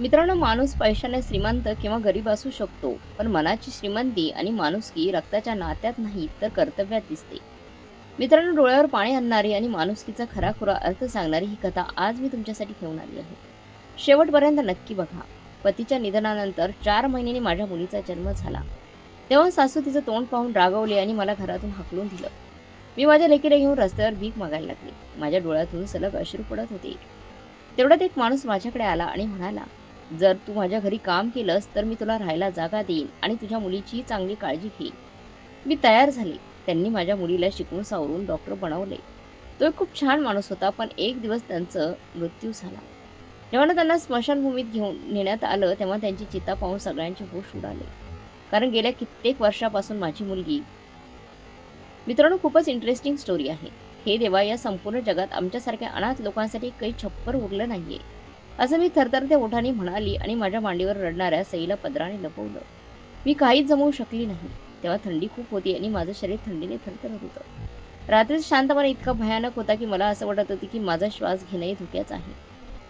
मित्रांनो, माणूस पैशाने श्रीमंत किंवा गरीब असू शकतो, पण मनाची श्रीमंती आणि माणुसकी रक्ताच्या नात्यात नाही तर कर्तव्यात दिसते. मित्रांनो, डोळ्यावर पाणी आणणारी आणि माणुसकीचा खराखुरा अर्थ सांगणारी ही कथा आज मी तुमच्यासाठी घेऊन आली आहे. शेवटपर्यंत नक्की बघा. पतीच्या निधनानंतर 4 महिन्यांनी माझ्या मुलीचा जन्म झाला. तेव्हा सासू तिचं तोंड पाहून रागावली आणि मला घरातून हाकलून दिलं. मी माझ्या लेकीला घेऊन रस्त्यावर भीक मागायला लागले. माझ्या डोळ्यातून सलग अश्रू पडत होते. तेवढ्यात एक माणूस माझ्याकडे आला आणि म्हणाला, जर तू माझ्या घरी काम केलंस तर मी तुला राहायला जागा देईन आणि तुझ्या मुलीची चांगली काळजी घेईन. मी तयार झाले. त्यांनी माझ्या मुलीला शिकवून सावरून डॉक्टर बनवले. तो एक खूप छान माणूस होता, पण एक दिवस त्यांचा मृत्यू झाला. जेव्हा त्यांना स्मशानभूमीत घेऊन नेण्यात आलं तेव्हा त्यांची चिता पाहून सगळ्यांचे होश उडाले. कारण गेल्या कित्येक वर्षापासून माझी मुलगी. मित्रांनो, खूपच इंटरेस्टिंग स्टोरी आहे. हे देवा, या संपूर्ण जगात आमच्यासारख्या अनाथ लोकांसाठी काही छप्पर उरलं नाहीये, असं मी थरथरत्या ओठाने म्हणाली आणि माझ्या मांडीवर रडणाऱ्या सईला पदराने लपवलं. मी काहीच जमवू शकली नाही. तेव्हा थंडी खूप होती आणि माझं शरीर थंडीने थरथरत होतं. रात्रीचा शांतपणा इतका भयानक होता की मला असं वाटत होतं की माझा श्वास घेणंही धोक्याचं आहे.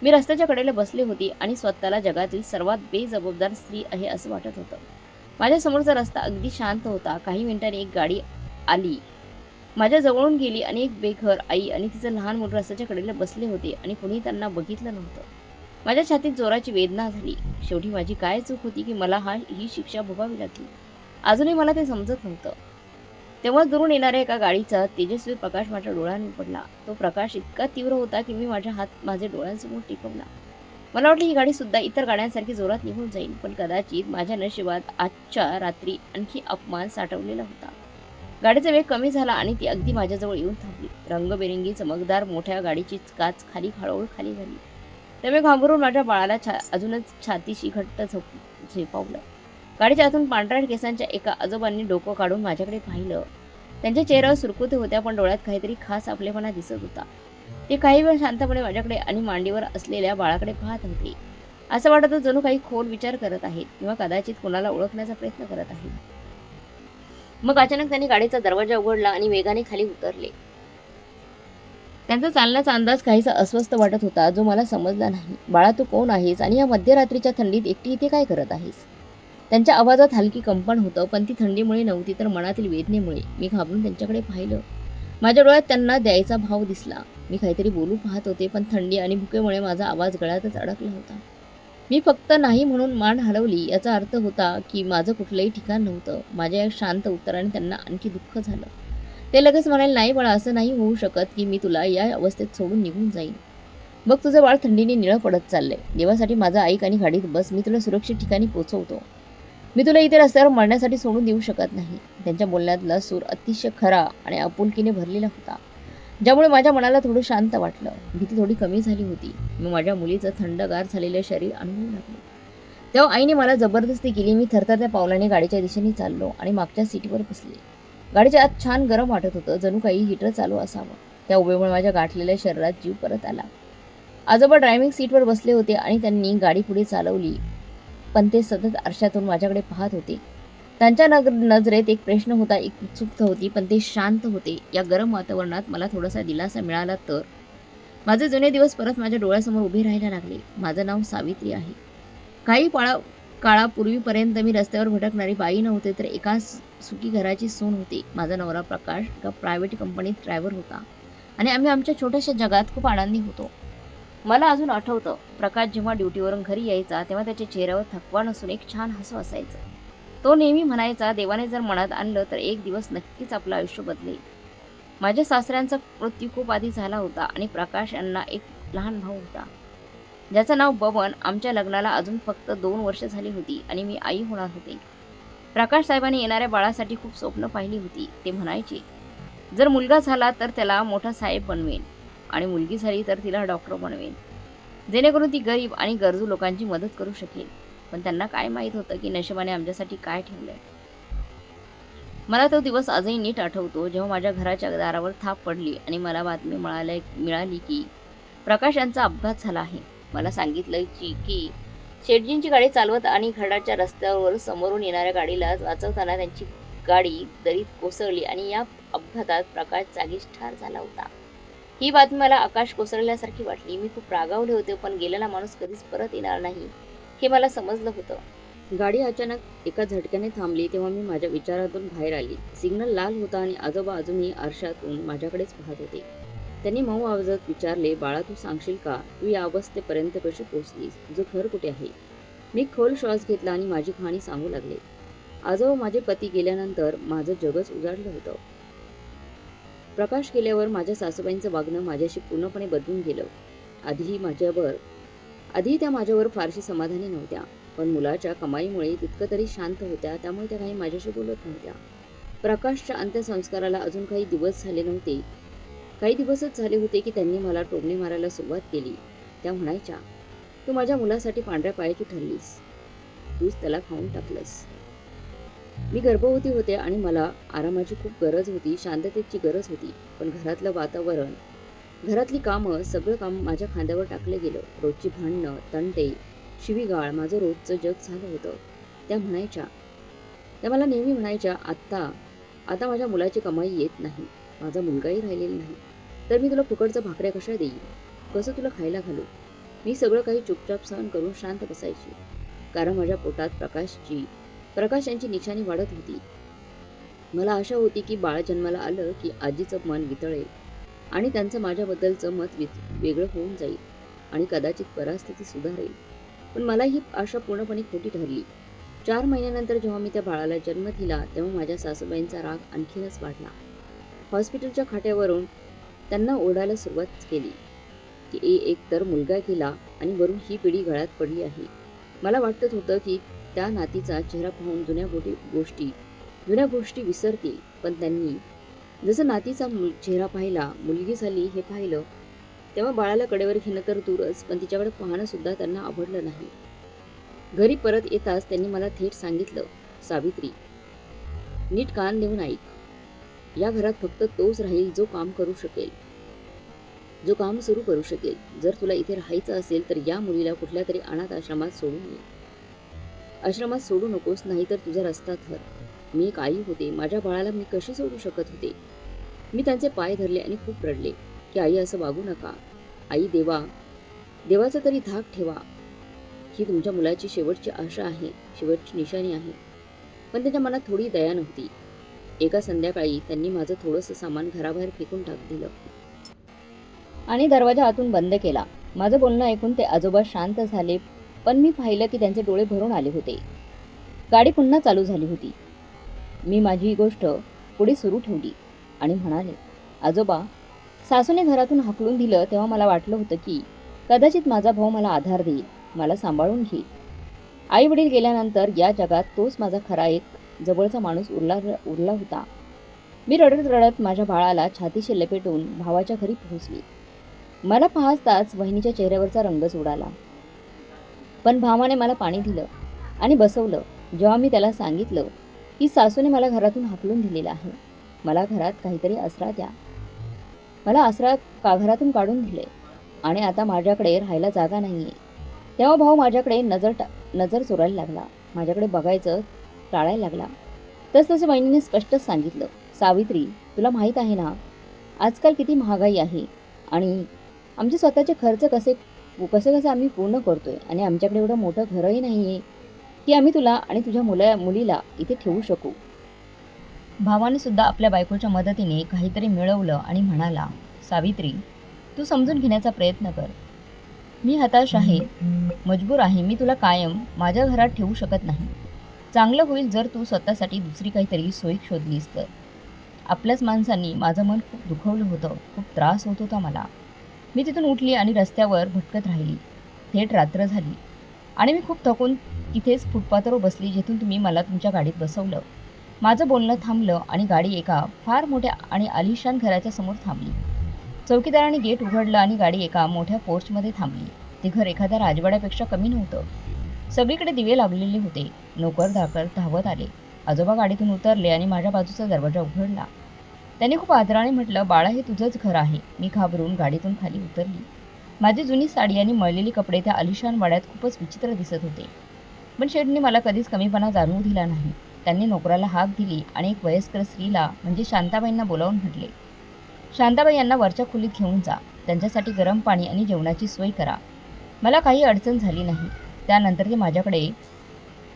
मी रस्त्याच्या कडेला बसले होती आणि स्वतःला जगातील सर्वात बेजबाबदार स्त्री आहे असं वाटत होतं. माझ्या समोरचा रस्ता अगदी शांत होता. काही मिनिटांनी एक गाडी आली, माझ्या जवळून गेली आणि एक बेघर आई आणि तिचं लहान मुलं रस्त्याच्या कडेला बसले होते आणि कुणी त्यांना बघितलं नव्हतं. माझ्या छातीत जोराची वेदना झाली. शेवटी माझी काय चूक होती की मला ही शिक्षा भोगावी लागली? अजूनही मला ते समजत नव्हतं. तेव्हा दुरून येणाऱ्या एका गाडीचा तेजस्वी प्रकाश माझ्या डोळ्यांवर पडला. तो प्रकाश इतका तीव्र होता की मी माझे डोळ्यांसमोर टिकवला. मला वाटलं ही गाडी सुद्धा इतर गाड्यांसारखी जोरात निघून जाईल, पण कदाचित माझ्या नशिबात आजच्या रात्री आणखी अपमान साठवलेला होता. गाडीचा वेग कमी झाला आणि ती अगदी माझ्याजवळ येऊन थांबली. रंगबेरंगी चमकदार मोठ्या गाडीची काच हळूहळू खाली झाली. त्यामुळे घाबरून माझ्या बाळाला अजूनच छातीशी घट्ट झेपावलं. गाडीच्या आतून पांढऱ्या केसांच्या एका आजोबांनी डोकं काढून माझ्याकडे पाहिलं. त्यांच्या चेहऱ्यावर सुरकुत्या होत्या, पण डोळ्यात काहीतरी खास आपलेपणा दिसत होता. ते काही वेळ शांतपणे माझ्याकडे आणि मांडीवर असलेल्या बाळाकडे पाहत होते. असं वाटत होतं जणू काही खोल विचार करत आहेत किंवा कदाचित कोणाला ओळखण्याचा प्रयत्न करत आहेत. मग अचानक त्यांनी गाडीचा दरवाजा उघडला आणि वेगाने खाली उतरले. त्यांचा चालण्याचा अंदाज काहीसा अस्वस्थ वाटत होता, जो मला समजला नाही. बाळा, तू कोण आहेस आणि या मध्यरात्रीच्या थंडीत एकटी इथे काय करत आहेस? त्यांच्या आवाजात हलकी कंपन होतं, पण ती थंडीमुळे नव्हती तर मनातील वेदनेमुळे. मी घाबरून त्यांच्याकडे पाहिलं. माझ्या डोळ्यात त्यांना द्यायचा भाव दिसला. मी काहीतरी बोलू पाहत होते, पण थंडी आणि भुकेमुळे माझा आवाज गळ्यातच अडकला होता. मी फक्त नाही म्हणून मान हलवली. याचा अर्थ होता की माझं कुठलंही ठिकाण नव्हतं. माझ्या या शांत उत्तराने त्यांना आणखी दुःख झालं. ते लगेच म्हणाले, नाही बाळा, असं नाही होऊ शकत की मी तुला या अवस्थेत सोडून निघून जाईन. बघ, तुझं बाळ थंडीने निळं पडत चाललंय. देवासाठी माझं ऐक आणि गाडीत बस. मी तुला सुरक्षित ठिकाणी पोहोचवतो. मी तुला इथे रस्त्यावर मरण्यासाठी सोडून देऊ शकत नाही. त्यांच्या बोलण्यातला सूर अतिशय खरा आणि आपुलकीने भरलेला होता, ज्यामुळे माझ्या मनाला थोडं शांत वाटलं. भीती थोडी कमी झाली होती. मी माझ्या मुलीचं थंडगार झालेलं शरीर अनुभवू लागलो. तेव्हा आईने मला जबरदस्ती केली. मी थरथरत्या पावलाने गाडीच्या दिशेने चाललो आणि मागच्या सीटवर बसले. गाडीच्या आत छान गरम वाटत होतं, जणू काही हीटर चालू असावं. त्या उभेमुळे माझ्या गाठलेल्या शरीरात जीव परत आला. आजोबा ड्रायव्हिंग सीटवर बसले होते आणि त्यांनी गाडी पुढे चालवली, पण ते सतत आरशातून माझ्याकडे पाहत होते. त्यांच्या नजरेत एक प्रश्न होता, एक उत्सुकता होती, पण ते शांत होते. या गरम वातावरणात मला थोडासा दिलासा मिळाला तर माझे जुने दिवस परत माझ्या डोळ्यासमोर उभे राहायला लागले. माझं नाव सावित्री आहे. काही काळापूर्वीपर्यंत मी रस्त्यावर भटकणारी बाई नव्हते, तर एका सुखी घराची सून होते. माझा नवरा प्रकाश एका प्रायव्हेट कंपनीत ड्रायव्हर होता आणि आम्ही आमच्या छोट्याशा जगात खूप आनंदी होतो. मला अजून आठवतं, प्रकाश जेव्हा ड्युटीवरून घरी यायचा तेव्हा त्याच्या चेहऱ्यावर थकवा नसून एक छान हसू असायचं. तो नेहमी म्हणायचा, देवाने जर मनात आणलं तर एक दिवस नक्कीच आपलं आयुष्य बदलेल. माझ्या सासऱ्यांचा मृत्यू खूप आधी झाला होता आणि प्रकाश यांना एक लहान भाऊ होता, ज्याचं नाव बबन. आमच्या लग्नाला अजून फक्त 2 वर्ष झाली होती आणि मी आई होणार होते. प्रकाश साहेबांनी येणाऱ्या बाळासाठी खूप स्वप्न पाहिली होती. ते म्हणायचे, जर मुलगा झाला तर त्याला मोठा साहेब बनवेन आणि मुलगी झाली तर तिला डॉक्टर बनवेन, जेणेकरून ती गरीब आणि गरजू लोकांची मदत करू शकेल. पण त्यांना काय माहीत होतं की नशिबाने आमच्यासाठी काय ठेवलंय. मला तो दिवस आजही नीट आठवतो, जेव्हा माझ्या घराच्या दारावर थाप पडली आणि मला बातमी मिळाली की प्रकाश यांचा अपघात झाला आहे. मला सांगितलं की शेटजींची गाडी चालवत आणि घराच्या रस्त्यावर समोरून येणाऱ्या गाडीला वाचवताना त्यांची गाडी दरीत कोसळली आणि या अपघातात प्रकाश जागीच ठार झाला होता. ही बातमी मला आकाश कोसळल्यासारखी वाटली. मी खूप रागावले होते, पण गेलेला माणूस कधीच परत येणार नाही हे मला समजलं होतं. गाडी अचानक एका झटक्याने थांबली तेव्हा मी माझ्या विचारातून बाहेर आली. सिग्नल लाल होता आणि आजोबा अजूनही आरशातून माझ्याकडेच पाहत होते. त्यांनी मऊ आवाजात विचारले, बाळा तू सांगशील का, तू या अवस्थेपर्यंत कशी पोहोचलीस? तुझं घर कुठे आहे? मी खोल श्वास घेतला आणि माझी कहाणी सांगू लागले. आजोबा माझे पती गेल्यानंतर माझं जगच उजाडलं होतं. प्रकाश गेल्यावर माझ्या सासूबाईंचं वागणं माझ्याशी पूर्णपणे बदलून गेलं. आधी त्या माझ्यावर फारशी समाधानी नव्हत्या, पण मुलाच्या कमाईमुळे तितकं तरी शांत होत्या, त्यामुळे त्या काही माझ्याशी बोलत नव्हत्या. प्रकाशच्या अंत्यसंस्काराला अजून काही दिवस झाले नव्हते. काही दिवसच झाले होते की त्यांनी मला टोमणे मारायला सुरुवात केली. त्या म्हणायच्या, तू माझ्या मुलासाठी पांढऱ्या पायाची ठरलीस, तूच त्याला खाऊन टाकलंस. मी गर्भवती होते आणि मला आरामाची खूप गरज होती, शांततेची गरज होती. पण घरातलं वातावरण, घरातली कामं, सगळं काम माझ्या खांद्यावर टाकलं गेलं. रोजची भांडणं, तंटे, शिवीगाळ, माझं रोजचं जग झालं होतं. त्या मला नेहमी म्हणायच्या, आता माझ्या मुलाची कमाई येत नाही, माझा मुलगाही राहिलेला नाही, तर मी तुला फुकटचं भाकऱ्या कशा देईन, कसं तुला खायला घालू? मी सगळं काही चुपचाप सहन करून शांत बसायची, कारण माझ्या पोटात प्रकाश यांची निशाणी वाढत होती. मला आशा होती की बाळ जन्माला आलं की आजीचं मन वितळेल आणि त्यांचं माझ्याबद्दलचं मत वेगळं होऊन जाईल आणि कदाचित परिस्थिती सुधारेल. पण मला ही आशा पूर्णपणे खोटी ठरली. 4 महिन्यानंतर जेव्हा मी त्या बाळाला जन्म दिला तेव्हा माझ्या सासूबाईंचा राग आणखीनच वाढला. हॉस्पिटलच्या खाट्यावरून त्यांना ओरडायला सुरुवात केली की एक तर मुलगा गेला आणि वरून ही पिढी गळ्यात पडली आहे. मला वाटत होतं की त्या नातीचा चेहरा पाहून जुन्या गोष्टी विसरतील, पण त्यांनी जसं नातीचा चेहरा पाहिला, मुलगी झाली हे पाहिलं, तेव्हा बाळाला कडेवर घेणं तर दूरच, पण तिच्याकडे पाहणं सुद्धा त्यांना आवडलं नाही. घरी परत येताच त्यांनी मला थेट सांगितलं, सावित्री, नीट कान देऊन ऐक. या घरात फक्त तोच राहील जो काम सुरू करू शकेल. जर तुला इथे राहायचं असेल तर या मुलीला कुठल्या तरी अनाथ आश्रमात सोडू नकोस, नाही तर तुझा रस्ता ठर. मी एक आई होते, माझ्या बाळाला मी कशी सोडू शकत होते? मी त्यांचे पाय धरले आणि खूप रडले की आई असं वागू नका. आई, देवाचा तरी धाक ठेवा. ही तुमच्या मुलाची शेवटची आशा आहे, शेवटची निशाणी आहे. पण त्याच्या मनात थोडी दया नव्हती. एका संध्याकाळी त्यांनी माझं थोडंसं सामान घराबाहेर फेकून दिलं आणि दरवाजा आतून बंद केला. माझं बोलणं ऐकून ते आजोबा शांत झाले, पण मी पाहिलं की त्यांचे डोळे भरून आले होते. गाडी पुन्हा चालू झाली होती. मी माझी गोष्ट पुढे सुरू ठेवली आणि म्हणाले, आजोबा, सासूने घरातून हाकलून दिलं तेव्हा मला वाटलं होतं की कदाचित माझा भाऊ मला आधार देईल, मला सांभाळून घेईल. आई वडील गेल्यानंतर या जगात तोच माझा खरा एक जवळचा माणूस उरला होता. मी रडत रडत माझ्या बाळाला छातीशी लपेटून भावाच्या घरी पोहोचली. मला पाहताच वहिनीच्या चेहऱ्यावरचा रंगच उडाला. पण भावाने मला पाणी दिलं आणि बसवलं. जेव्हा मी त्याला सांगितलं की सासूने मला घरातून हाकलून दिलेलं आहे, मला घरात काहीतरी आसरा द्या, मला घरातून काढून दिले आणि आता माझ्याकडे राहायला जागा नाहीये, तेव्हा भाऊ माझ्याकडे नजर चोरायला लागला, माझ्याकडे बघायचं टाळायला लागला. तसं वहिनीने स्पष्टच सांगितलं, सावित्री, तुला माहीत आहे ना आजकाल किती महागाई आहे आणि आमचे स्वतःचे खर्च कसे आम्ही पूर्ण करतोय आणि आमच्याकडे एवढं मोठं घरही नाहीये की आम्ही तुला आणि तुझ्या मुलीला इथे ठेवू शकू. भावाने सुद्धा आपल्या बायकोच्या मदतीने काहीतरी मिळवलं आणि म्हणाला, सावित्री, तू समजून घेण्याचा प्रयत्न कर. मी हताश आहे, मजबूर आहे, मी तुला कायम माझ्या घरात ठेवू शकत नाही. चांगलं होईल जर तू स्वतःसाठी दुसरी काहीतरी सोय शोधलीस तर. आपल्याच माणसांनी माझं मन खूप दुखवलं होतं, खूप त्रास होत होता मला. मी तिथून उठली आणि रस्त्यावर भटकत राहिली. थेट रात्र झाली आणि मी खूप थकून तिथेच फुटपाथवर बसली जिथून तुम्ही मला तुमच्या गाडीत बसवलं. माझं बोलणं थांबलं आणि गाडी एका फार मोठ्या आणि आलिशान घराच्या समोर थांबली. चौकीदाराने गेट उघडलं आणि गाडी एका मोठ्या पोर्चमध्ये थांबली. ते घर एखाद्या राजवाड्यापेक्षा कमी नव्हतं. सगळीकडे दिवे लागलेले होते. नोकर धावत आले. आजोबा गाडीतून उतरले आणि माझ्या बाजूचा दरवाजा उघडला. त्याने खूप आदराने म्हटलं, बाळा, हे तुझंच घर आहे. मी घाबरून गाडीतून खाली उतरली. माझी जुनी साडी आणि मळलेली कपडे त्या आलिशान वाड्यात खूपच विचित्र दिसत होते. पण शेठने मला कधीच कमीपणा जाणवू दिला नाही. त्यांनी नोकराला हाक दिली आणि एक वयस्कर स्त्रीला म्हणजे शांताबाईंना बोलावून म्हटले, शांताबाई यांना वरच्या खोलीत घेऊन जा. त्यांच्यासाठी गरम पाणी आणि जेवणाची सोय करा. मला काही अडचण झाली नाही. त्यानंतर ते माझ्याकडे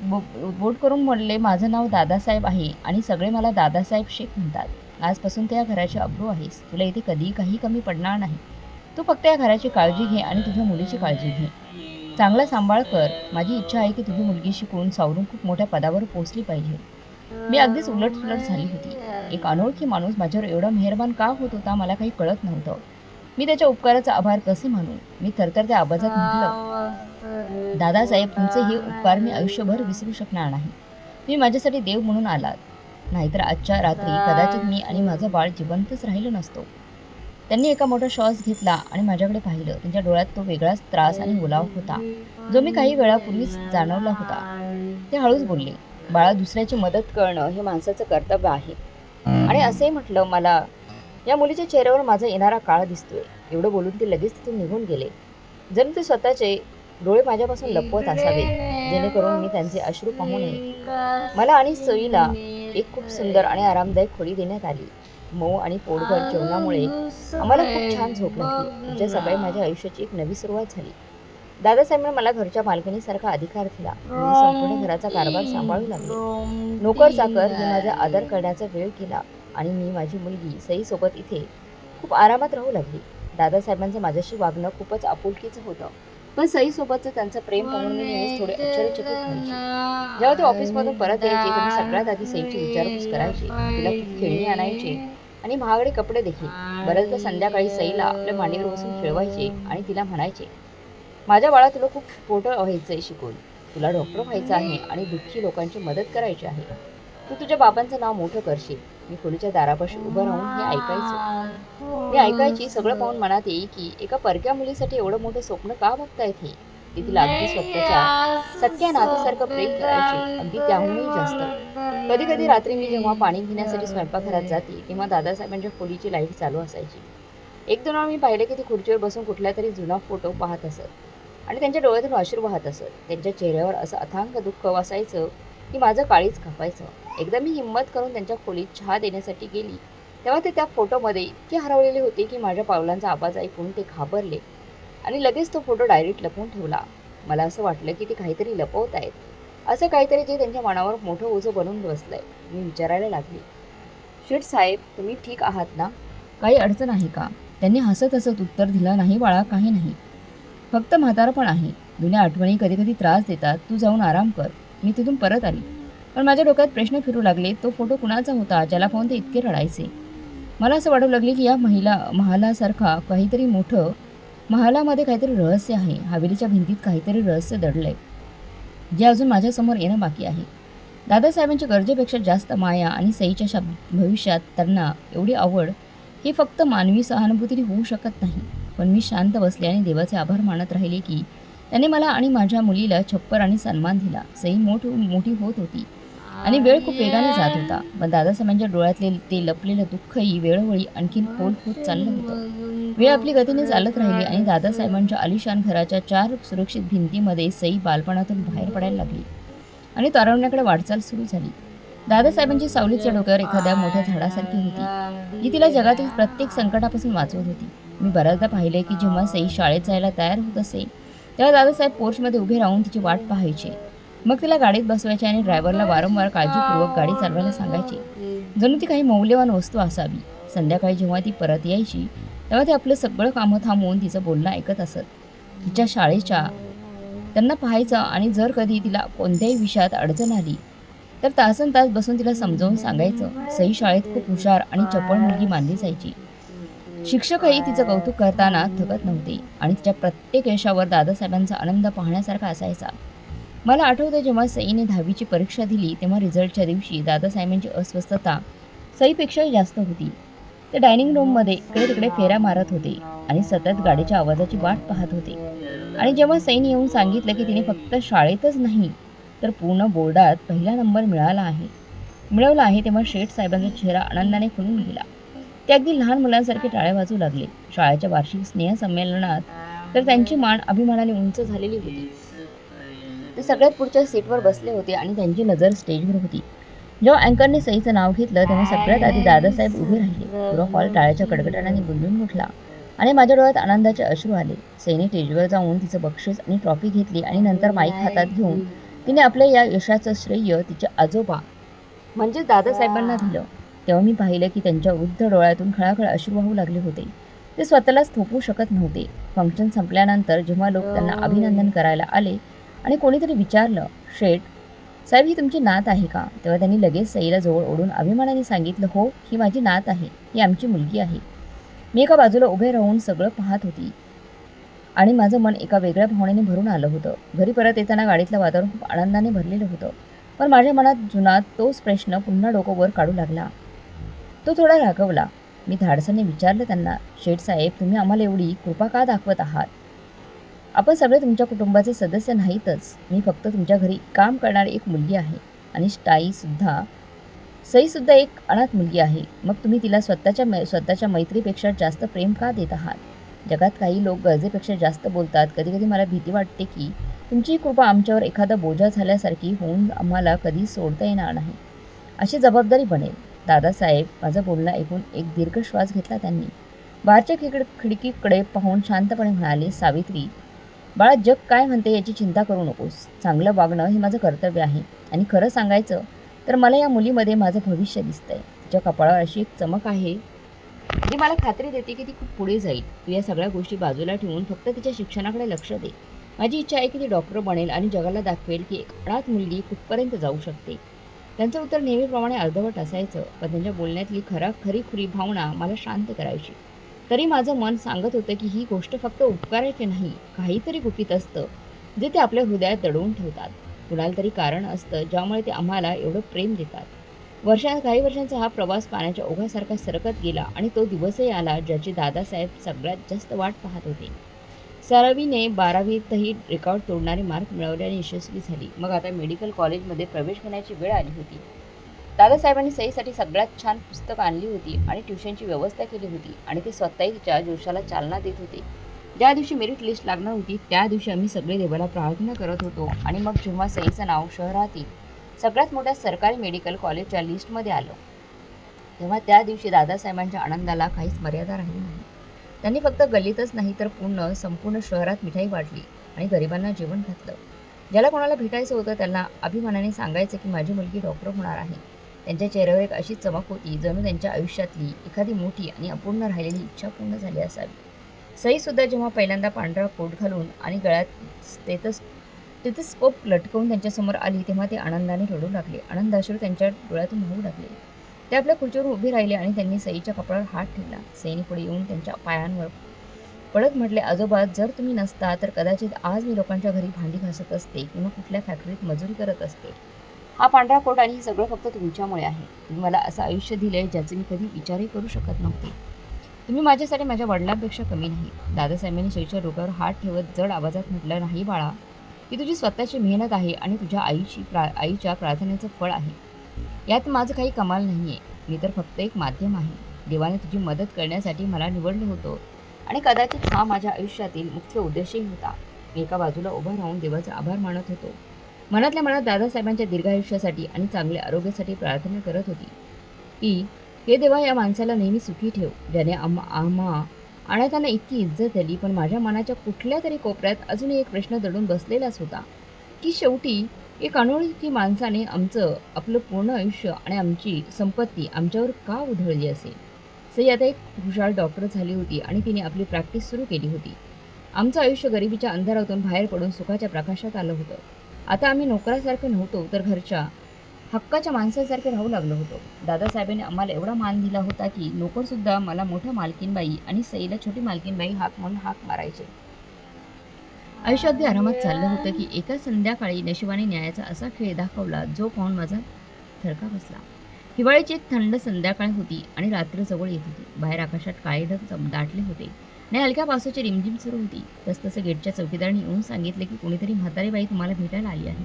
बोट करून म्हणले, माझं नाव दादासाहेब आहे आणि सगळे मला दादासाहेब शेख म्हणतात. आजपासून त्या घराची अब्रू आहेस. तुला इथे कधी काही कमी पडणार नाही. तू फक्त या घराची काळजी घे आणि तुझ्या मुलीची काळजी घे. चांगला सांभाळ कर. माझी इच्छा आहे की तुझी मुलगी शिकून सावरून खूप मोठ्या पदावर पोहोचली पाहिजे. मी अगदीच उलटसुलट झाली होती. एक अनोळखी माणूस माझ्यावर एवढा मेहरबान का होत होता मला काही कळत नव्हतं. मी त्याच्या उपकाराचा आभार कसे मानू. मी थरथरत्या आवाजात म्हटलं, दादासाहेब, तुमचे हे उपकार मी आयुष्यभर विसरू शकणार नाही. तुम्ही माझ्यासाठी देव म्हणून आलात. नाहीतर आजच्या रात्री कदाचित मी आणि माझं बाळ जिवंतच राहिलो नसतो. त्यांनी एका मोठा श्वास घेतला आणि माझ्याकडे पाहिलं. त्यांच्या डोळ्यात तो वेगळाच त्रास आणि ओलावा होता जो मी काही वेळापूर्वीच जाणवला होता. ते हळूच बोलले, बाळा, दुसऱ्याची मदत करणं हे माणसाचं कर्तव्य आहे. आणि असेही म्हटलं, मला या मुलीच्या चेहऱ्यावर माझा येणारा काळ दिसतोय. एवढं बोलून ते लगेच तिथून निघून गेले. जणू ते स्वतःचे डोळे माझ्यापासून लपवत असावे जेणेकरून मी त्यांचे अश्रू पाहू नये. मला आणि सईला एक खूप सुंदर आणि आरामदायक खोली देण्यात आली. मऊ आणि पोटभर जेवणामुळे आम्हाला खूप छान झोप लागली. पुढच्या सकाळी माझ्या आयुष्याची एक नवी सुरुवात झाली. दादासाहेबांनी मला घरच्या मालकिनीसारखा अधिकार दिला. मी संपूर्ण घराचा कारभार सांभाळू लागले. नोकर चाकर हे माझा आदर करण्याचा वेळ केला आणि मी माझी मुलगी सईसोबत इथे खूप आरामात राहू लागली. दादासाहेबांचं माझ्याशी वागणं खूपच आपुलकीचं होतं, पण सईसोबतचं त्यांचं प्रेम पाहून मी नेहमीच थोडे आश्चर्यचकित व्हायचे. जेव्हा ते ऑफिसमधून परत यायचे तेव्हा सगळ्यात आधी सईची विचारपूस करायचे. तिला खूप खेळणी आणायचे आणि महागडे कपडे देखील. बऱ्याचदा संध्याकाळी सईला आपल्या मांडीवर बसून खेळवायचे आणि तिला म्हणायचे, माझ्या बाळा, तुला खूप मोठं व्हायचंय शिकून. तुला डॉक्टर व्हायचं आहे आणि दुःखी लोकांची मदत करायची आहे. तू तुझ्या बाबांचं नाव मोठं करशील. मी खोलीच्या दारापाशी उभं राहून हे ऐकायचो. मी ऐकायची. सगळं पाहून मनात येई की एका परक्या मुलीसाठी एवढं मोठं स्वप्न का बघतायत हे. ती तिला अगदी स्वतःच्या सख्या नातीसारखं प्रेम करायचे, अगदी त्याहूनही जास्त. कधी कधी रात्री मी जेव्हा पाणी घेण्यासाठी स्वयंपाकघरात जाते तेव्हा दादासाहेबांच्या खोलीची लाईट चालू असायची. एक दोन वेळा मी पाहिले की ती खुर्चीवर बसून कुठला तरी जुना फोटो पाहत असत आणि त्यांच्या डोळ्यातून अश्रू वाहत असत. त्यांच्या चेहऱ्यावर असं अथांग दुःख वासायचं की माझं काळीच कापायचं. एकदा मी हिंमत करून त्यांच्या खोलीत चहा देण्यासाठी गेली तेव्हा ते त्या फोटोमध्ये इतके हरवलेले होते की माझ्या पावलांचा आवाज ऐकून ते घाबरले आणि लगेच तो फोटो डायरेक्ट लपवून ठेवला. मला असं वाटलं की ते काहीतरी लपवत आहेत, असं काहीतरी जे त्यांच्या मनावर मोठं ओझं बनवून बसलंय. मी विचारायला लागली, शेठ साहेब, तुम्ही ठीक आहात ना? काही अडचण आहे का? त्यांनी हसत हसत उत्तर दिलं, नाही बाळा, काही नाही. फक्त म्हातारपण आहे. जुन्या आठवणी कधी कधी त्रास देतात. तू जाऊन आराम कर. मी तिथून परत आली पण माझ्या डोक्यात प्रश्न फिरू लागले. तो फोटो कुणाचा होता ज्याला पाहून ते इतके रडायचे? मला असं वाटू लागले की या महालासारखा काहीतरी मोठं, महालामध्ये काहीतरी रहस्य आहे. हवेलीच्या भिंतीत काहीतरी रहस्य दडलंय जे अजून माझ्यासमोर येणं बाकी आहे. दादासाहेबांच्या गरजेपेक्षा जास्त माया आणि सईच्या भविष्यात त्यांना एवढी आवड ही फक्त मानवी सहानुभूतीने होऊ शकत नाही. पण मी शांत बसले आणि देवाचे आभार मानत राहिले की त्याने मला आणि माझ्या मुलीला छप्पर आणि सन्मान दिला. सई मोठी होत होती आणि वेळ खूप वेगाने जात होता, पण दादासाहेबांच्या डोळ्यातले ते लपलेलं दुःखही वेळोवेळी आणखीन खोल होत चाललं होतं. वेळ आपली गतीने चालत राहिली आणि दादासाहेबांच्या आलिशान घराच्या 4 सुरक्षित भिंतीमध्ये सई बालपणातून बाहेर पडायला लागली आणि तारुण्याकडे वाटचाल सुरू झाली. दादासाहेबांची सावलीच्या डोक्यावर एखाद्या मोठ्या झाडासारखी होती जी तिला जगातील प्रत्येक संकटापासून वाचवत होती. मी बऱ्याचदा पाहिले की जेव्हा सई शाळेत जायला तयार होत असे तेव्हा दादासाहेब पोर्चमध्ये उभे राहून तिची वाट पाहायचे. मग तिला गाडीत बसवायचे आणि ड्रायव्हरला वारंवार काळजीपूर्वक गाडी चालवायला सांगायचे, जणू ती काही मौल्यवान वस्तू असावी. संध्याकाळी जेव्हा ती परत यायची तेव्हा ते आपलं सगळं कामं थांबवून तिचं बोलणं ऐकत असत. तिच्या शाळेच्या त्यांना पाहायचं आणि जर कधी तिला कोणत्याही विषयात अडचण आली तर तासनतास बसून तिला समजावून सांगायचं. सई शाळेत खूप हुशार आणि चपळ मुलगी मानली जायची. शिक्षकही तिचं कौतुक करताना थकत नव्हते आणि तिच्या प्रत्येक यशावर दादासाहेबांचा आनंद पाहण्यासारखा असायचा. मला आठवतं जेव्हा सईने 10वीची परीक्षा दिली तेव्हा रिझल्टच्या दिवशी दादासाहेबांची अस्वस्थता सईपेक्षाही जास्त होती. ते डायनिंग रूममध्ये इकडे तिकडे फेऱ्या मारत होते आणि सतत गाडीच्या आवाजाची वाट पाहत होते. आणि जेव्हा सईने येऊन सांगितलं की तिने फक्त शाळेतच नाही तर पूर्ण बोर्डात पहिला नंबर मिळवला आहे तेव्हा शेठ साहेबांचा चेहरा आनंदाने खुलून गेला. ते अगदी लहान मुलांसारखे टाळ्या वाजू लागले. शाळेच्या वार्षिक स्नेहसंमेलनात तर त्यांची मान अभिमानाने उंच झालेली होती. ते सगळ्यात पुढच्या सीटवर बसले होते आणि त्यांची नजर स्टेजवर होती. जेव्हा अँकरने सईचं नाव घेतलं तेव्हा सगळ्यात आधी दादासाहेब उभे राहिले. पुरा हॉल टाळ्याच्या कडकडाटाने गुंजून उठला. आणि माझ्या डोळ्यात आनंदाचे अश्रू आले. सईने स्टेजवर जाऊन तिचं बक्षीस आणि ट्रॉफी घेतली आणि नंतर माईक हातात घेऊन तिने आपल्या या यशाचं श्रेय तिचे आजोबा म्हणजे दादासाहेबांना दिलं. तेव्हा मी पाहिलं की त्यांच्या वृद्ध डोळ्यातून खळाखळ अश्रू वाहू लागले होते. ते स्वतःलाच थोपवू शकत नव्हते. फंक्शन संपल्यानंतर जेव्हा लोक त्यांना अभिनंदन करायला आले आणि कोणीतरी विचारलं, शेठ साहेब ही तुमची नात आहे का? तेव्हा त्यांनी लगेच सईला जवळ ओढून अभिमानाने सांगितलं, हो ही माझी नात आहे, ही आमची मुलगी आहे. मी एका बाजूला उभे राहून सगळं पाहत होती आणि माझं मन एका वेगळ्या भावनेने भरून आलं होतं. घरी परत येताना गाडीतलं वातावरण खूप आनंदाने भरलेलं होतं. पण माझ्या मनात जुना तोच प्रश्न पुन्हा डोकं वर काढू लागला. तो थोडा रागवला. मी धाडसाने विचारलं त्यांना, शेठ साहेब तुम्ही आम्हाला एवढी कृपा का दाखवत आहात? आपण सगळे तुमच्या कुटुंबाचे सदस्य नाहीतच. मी फक्त तुमच्या घरी काम करणारी एक मुलगी आहे आणि सईसुद्धा एक अनाथ मुलगी आहे. मग तुम्ही तिला स्वतःच्या मैत्रीपेक्षा जास्त प्रेम का देत आहात? जगात काही लोक गरजेपेक्षा जास्त बोलतात. कधी कधी मला भीती वाटते की तुमची कृपा आमच्यावर एखादा बोजा झाल्यासारखी होऊन आम्हाला कधी सोडता येणार नाही, अशी जबाबदारी बनेल. दादासाहेब माझं बोलणं ऐकून एक दीर्घ श्वास घेतला त्यांनी. बाहेरच्या खिडकीकडे पाहून शांतपणे म्हणाले, सावित्री बाळा, जग काय म्हणते याची चिंता करू नकोस. चांगलं वागणं हे माझं कर्तव्य आहे. आणि खरं सांगायचं तर मला या मुलीमध्ये माझं भविष्य दिसतंय. तिच्या कपाळावर अशी एक चमक आहे जी मला खात्री देते की ती खूप पुढे जाईल. तू या सगळ्या गोष्टी बाजूला ठेवून फक्त तिच्या शिक्षणाकडे लक्ष दे. माझी इच्छा आहे की ती डॉक्टर बनेल आणि जगाला दाखवेल की एक अनाथ मुलगी कुठपर्यंत जाऊ शकते. त्यांचं उत्तर नेहमीप्रमाणे अर्धवट असायचं, पण त्यांच्या बोलण्यातली खरी भावना मला शांत करायची. तरी माझं मन सांगत होतं की ही गोष्ट फक्त उपकाराची नाही, काहीतरी गुपित असतं जे ते आपल्या हृदयात दडवून ठेवतात. कुणाला तरी कारण असतं ज्यामुळे ते आम्हाला एवढं प्रेम देतात. काही वर्षांचा हा प्रवास पाण्याच्या ओघासारखा सरकत गेला आणि तो दिवसही आला ज्याची दादासाहेब सगळ्यात जास्त वाट पाहत होते. सरावीने 12वीतही रेकॉर्ड तोडणारे मार्क मिळवल्याने यशस्वी झाली. मग आता मेडिकल कॉलेजमध्ये प्रवेश घेण्याची वेळ आली होती. दादासाहेबांनी सईसाठी सगळ्यात छान पुस्तकं आणली होती आणि ट्युशनची व्यवस्था केली होती आणि ते स्वतःही तिच्या जोशाला चालना देत होते. ज्या दिवशी मेरिट लिस्ट लागणार होती त्या दिवशी आम्ही सगळे देवाला प्रार्थना करत होतो. आणि मग जेव्हा सईचं नाव शहरातील सगळ्यात मोठ्या सरकारी मेडिकल कॉलेजच्या लिस्टमध्ये आलं तेव्हा त्या दिवशी दादासाहेबांच्या आनंदाला काहीच मर्यादा राहिली नाही. त्यांनी फक्त गल्लीतच नाही तर संपूर्ण शहरात मिठाई वाटली आणि गरिबांना जेवण घातलं. ज्याला कोणाला भेटायचं होतं त्यांना अभिमानाने सांगायचं की माझी मुलगी डॉक्टर होणार आहे. त्यांच्या चेहऱ्यावर एक अशी चमक होती जणू त्यांच्या आयुष्यातली एखादी मोठी आणि अपूर्ण राहिलेली इच्छा पूर्ण झाली असावी. सईसुद्धा जेव्हा पहिल्यांदा पांढरा कोट घालून आणि गळ्यात स्टेथोस्कोप लटकवून त्यांच्यासमोर आली तेव्हा ते आनंदाने रडू लागले. आनंदाश्रू त्यांच्या डोळ्यातून वाहू लागले. ते आपल्या खुर्चीवर उभे राहिले आणि त्यांनी सईच्या कपाळावर हात ठेवला. सईने पुढे येऊन त्यांच्या पायांवर पडत म्हटले, आजोबा जर तुम्ही नसता तर कदाचित आज मी लोकांच्या घरी भांडी घासत असते किंवा कुठल्या फॅक्टरीत मजुरी करत असते. हा पांढरा कोट आणि हे सगळं फक्त तुमच्यामुळे आहे. तुम्ही मला असं आयुष्य दिलंय ज्याचे मी कधी विचारही करू शकत नव्हते. तुम्ही माझ्यासाठी माझ्या वडिलांपेक्षा कमी नाही. दादासाहेबांनी सईच्या डोक्यावर हात ठेवत जड आवाजात म्हटलं, नाही बाळा, ही तुझी स्वतःची मेहनत आहे आणि तुझ्या आईच्या प्रार्थनेचं फळ आहे. यात माझं काही कमाल नाही आहे. मी तर फक्त एक माध्यम आहे. देवाने तुझी मदत करण्यासाठी मला निवडलं होतं आणि कदाचित हा माझ्या आयुष्यातील मुख्य उद्देशही होता. मी एका बाजूला उभा राहून देवाचा आभार मानत होतो. मनातल्या मनात दादासाहेबांच्या दीर्घायुष्यासाठी आणि चांगल्या आरोग्यासाठी प्रार्थना करत होती की हे देवा या माणसाला नेहमी सुखी ठेव, ज्याने आम्हा अनाथांना इतकी इज्जत दिली. पण माझ्या मनाच्या कुठल्या तरी कोपऱ्यात अजूनही एक प्रश्न दडून बसलेलाच होता की शेवटी एक अनोळखी माणसाने आपलं पूर्ण आयुष्य आणि आमची संपत्ती आमच्यावर का उधळली असेल. सई आता एक हुशार डॉक्टर झाली होती आणि तिने आपली प्रॅक्टिस सुरू केली होती. आमचं आयुष्य गरिबीच्या अंधारातून बाहेर पडून सुखाच्या प्रकाशात आलं होतं. आता आम्ही नोकरासारखे नव्हतो तर घरच्या हक्काच्या माणसासारखे राहू लागलो होतो. दादासाहेबांनी आम्हाला एवढा मान दिला होता की नोकरसुद्धा मला मोठ्या मालकीनबाई आणि सईला छोटी मालकीनबाई म्हणून हाक मारायचे. आयुष्य अगदी आरामात चाललं होतं की एका संध्याकाळी नशिबाने न्यायाचा असा खेळ दाखवला जो पाहून माझा थरका बसला. हिवाळीची एक थंड संध्याकाळ होती आणि रात्र जवळ येत होती. बाहेर आकाशात काळे ढग दाटले होते आणि हलक्या पावसाची रिमझिम सुरू होती. तसतसं गेटच्या चौकीदाराने येऊन सांगितले की कोणीतरी म्हातारी बाई तुम्हाला भेटायला आली आहे.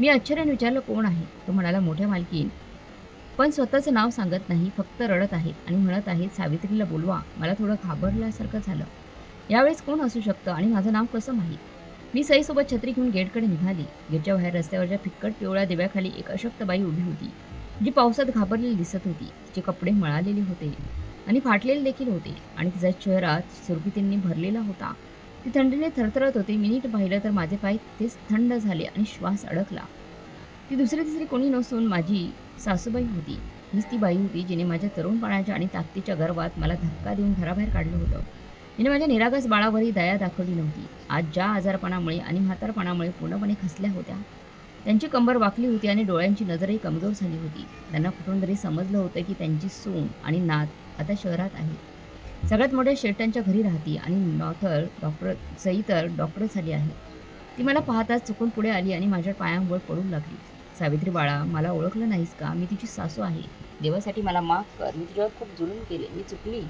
मी आश्चर्याने विचारलं, कोण आहे? तो म्हणाला, मोठ्या मालकीन, पण स्वतःचं नाव सांगत नाही, फक्त रडत आहेत आणि म्हणत आहेत, सावित्रीला बोलवा. मला थोडं घाबरल्यासारखं झालं. यावेळेस कोण असू शकतं आणि माझं नाव कसं माहीत? मी सईसोबत छत्री घेऊन गेटकडे निघाली. गेटच्या बाहेर रस्त्यावरच्या फिक्कट पिवळ्या दिव्याखाली एक अशक्त बाई उभी होती जी पावसात घाबरलेली दिसत होती. तिचे कपडे मळालेले होते आणि फाटलेले देखील होते आणि तिचा चेहरा सुरकुतींनी भरलेला होता. ती थंडीने थरथरत होती. मी नीट पाहिलं तर माझे पाय तेच थंड झाले आणि श्वास अडकला. ती दुसरी तिसरी कोणी नसून माझी सासूबाई होती. हीच ती बाई होती जिने माझ्या तरुणपणाच्या आणि ताकदीच्या गर्वात मला धक्का देऊन घराबाहेर काढलं होतं. तिने माझ्या निरागस बाळावरही दया दाखवली नव्हती. आज ज्या आजारपणामुळे आणि म्हातारपणामुळे पूर्णपणे खचल्या होत्या. त्यांची कंबर वाकली होती आणि डोळ्यांची नजरही कमजोर झाली होती. त्यांना कुठून तरी समजलं होतं की त्यांची सून आणि नात आता शहरात आहे. सगळ्यात मोठ्या शेट्यांच्या घरी राहती आणि नॉथर सई तर डॉक्टर झाली आहे. ती मला पाहताच चुकून पुढे आली आणि माझ्या पायांवर पडू लागली. "सावित्री बाळा, मला ओळखलं नाहीस का? मी तुझी सासू आहे. देवासाठी मला माफ कर. मी तुझ्यावर खूप जुलूम केले. मी चुकली.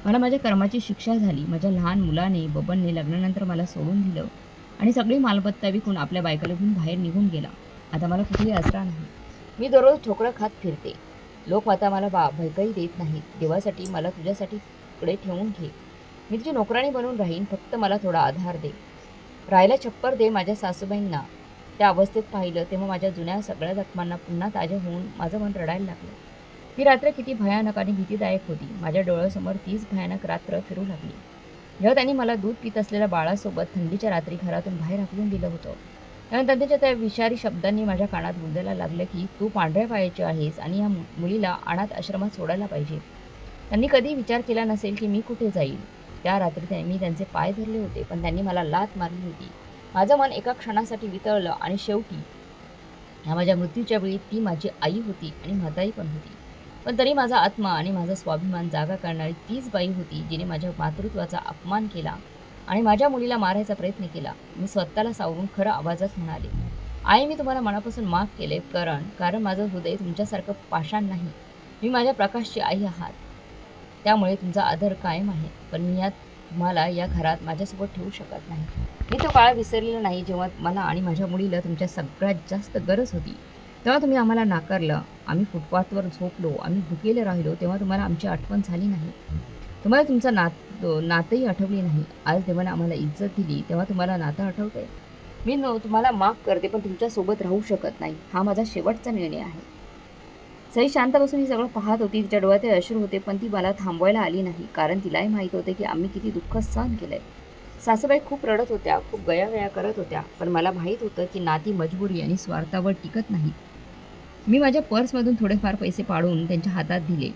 मला माझ्या कर्माची शिक्षा झाली. माझ्या लहान मुलाने, बबनने लग्नानंतर मला सोडून दिलं आणि सगळी मालमत्ता विकून आपल्या बायकोला घेऊन बाहेर निघून गेला. आता मला कुठेही आसरा नाही. मी दररोज ठोकरं खात फिरते. लोक आता मला भयकही देत नाहीत. देवासाठी मला तुझ्यासाठी कडे ठेवून घे. मी तुझी नोकराणी बनून राहीन. फक्त मला थोडा आधार दे. राहायला छप्पर दे." माझ्या सासूबाईंना त्या अवस्थेत पाहिलं तेव्हा माझ्या जुन्या सगळ्या जखमांना पुन्हा ताज्या होऊन माझं मन रडायला लागलं. ती रात्र किती भयानक आणि भीतीदायक होती. माझ्या डोळ्यासमोर तीच भयानक रात्र फिरू लागली. जेव्हा त्यांनी मला दूध पित असलेल्या बाळासोबत थंडीच्या रात्री घरातून बाहेर हाकलून दिलं होतं. त्यानंतर त्यांच्या त्या विषारी शब्दांनी माझ्या कानात गुंजायला लागलं की तू पांढऱ्या पायाची आहेस आणि या मुलीला अनाथ आश्रमात सोडायला पाहिजे. त्यांनी कधी विचार केला नसेल की मी कुठे जाईल. त्या रात्री मी त्यांचे पाय धरले होते, पण त्यांनी मला लाथ मारली होती. माझं मन एका क्षणासाठी वितळलं आणि शेवटी ह्या माझ्या मृत्यूच्या वेळी ती माझी आई होती आणि म्हातारी पण होती. पण तरी माझा आत्मा आणि माझा स्वाभिमान जागा करणारी तीच बाई होती जिने माझ्या मातृत्वाचा अपमान केला आणि माझ्या मुलीला मारायचा प्रयत्न केला. मी स्वतःला सावरून खरं आवाजात म्हणाले, "आई, मी तुम्हाला मनापासून माफ केले कारण माझं हृदय तुमच्यासारखं पाषाण नाही. मी माझ्या प्रकाशची आई आहात. त्यामुळे तुमचा आदर कायम आहे. पण मी तुम्हाला या घरात माझ्यासोबत ठेवू शकत नाही. मी तो काळ विसरलेला नाही जेव्हा मला आणि माझ्या मुलीला तुमच्या सगळ्यात जास्त गरज होती. तेव्हा तुम्ही आम्हाला नाकारलं. आम्ही फुटपाथवर झोपलो, आम्ही भुकेले राहिलो तेव्हा तुम्हाला आमची आठवण झाली नाही. तुम्हाला तुमचं नातंही आठवली नाही. आज देवाने आम्हाला इज्जत दिली तेव्हा तुम्हाला नातं आठवतंय. मी तुम्हाला माफ करते, पण तुमच्यासोबत राहू शकत नाही. हा माझा शेवटचा निर्णय आहे." सई शांत बसून हे सगळं पाहत होती. तिच्या डोळ्यात ते अश्रू होते, पण ती मला थांबवायला आली नाही. कारण तिलाही माहीत होते की आम्ही किती दुःख सहन केलंय. सासूबाई खूप रडत होत्या, खूप गयावया करत होत्या. पण मला माहीत होतं की नाती मजबुरी आणि स्वार्थावर टिकत नाहीत. मी माझ्या पर्समधून थोडेफार पैसे पाडून त्यांच्या हातात दिले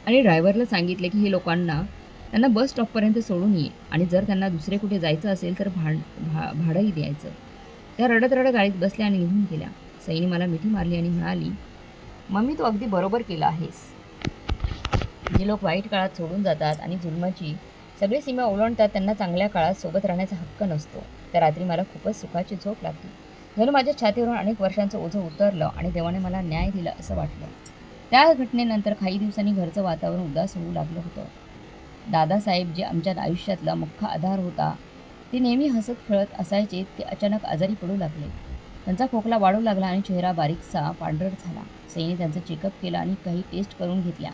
आणि ड्रायव्हरला सांगितले की हे लोकांना त्यांना बस स्टॉपपर्यंत सोडून ये आणि जर त्यांना दुसरे कुठे जायचं असेल तर भाडंही द्यायचं. त्या रडत रडत गाडीत बसल्या आणि निघून गेल्या. सईने मला मिठी मारली आणि म्हणाली, "मम्मी, तू अगदी बरोबर केलं आहेस. जे लोक वाईट काळात सोडून जातात आणि जुलमाची सगळी सीमा ओलांडतात त्यांना चांगल्या काळात सोबत राहण्याचा हक्क नसतो." त्या रात्री मला खूपच सुखाची झोप लागली. जणू माझ्या छातीवरून अनेक वर्षांचं ओझं उतरलं आणि देवाने मला न्याय दिला असं वाटलं. त्या घटनेनंतर काही दिवसांनी घरचं वातावरण उदास होऊ लागलं होतं. दादासाहेब, जे आमच्या आयुष्यातला मुख्य आधार होता, ते नेहमी हसत खेळत असायचे, ते अचानक आजारी पडू लागले. त्यांचा खोकला वाढू लागला आणि चेहरा बारीकसा पांढरट झाला. सईने त्यांचं चेकअप केलं आणि काही टेस्ट करून घेतल्या.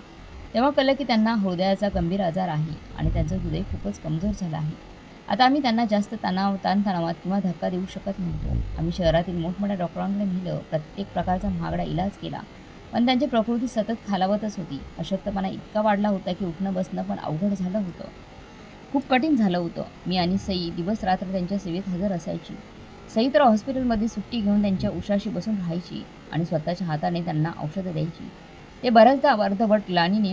तेव्हा कळलं की त्यांना हृदयाचा गंभीर आजार आहे आणि त्यांचं हृदय खूपच कमजोर झालं आहे. आता आम्ही त्यांना जास्त ताणतणावात किंवा धक्का देऊ शकत नव्हतो. आम्ही शहरातील मोठमोठ्या डॉक्टरांकडे नेलं, प्रत्येक प्रकारचा महागडा इलाज केला, पण त्यांची प्रकृती सतत खालावतच होती. अशक्तपणा इतका वाढला होता की उठणं बसणं पण अवघड झालं होतं. खूप कठीण झालं होतं. मी आणि सई दिवस रात्र त्यांच्या सेवेत हजर असायची. सई तर हॉस्पिटलमध्ये सुट्टी घेऊन त्यांच्या उशाशी बसून राहायची आणि स्वतःच्या हाताने त्यांना औषधं द्यायची. ते बऱ्याचदा अर्धवट ग्लानीने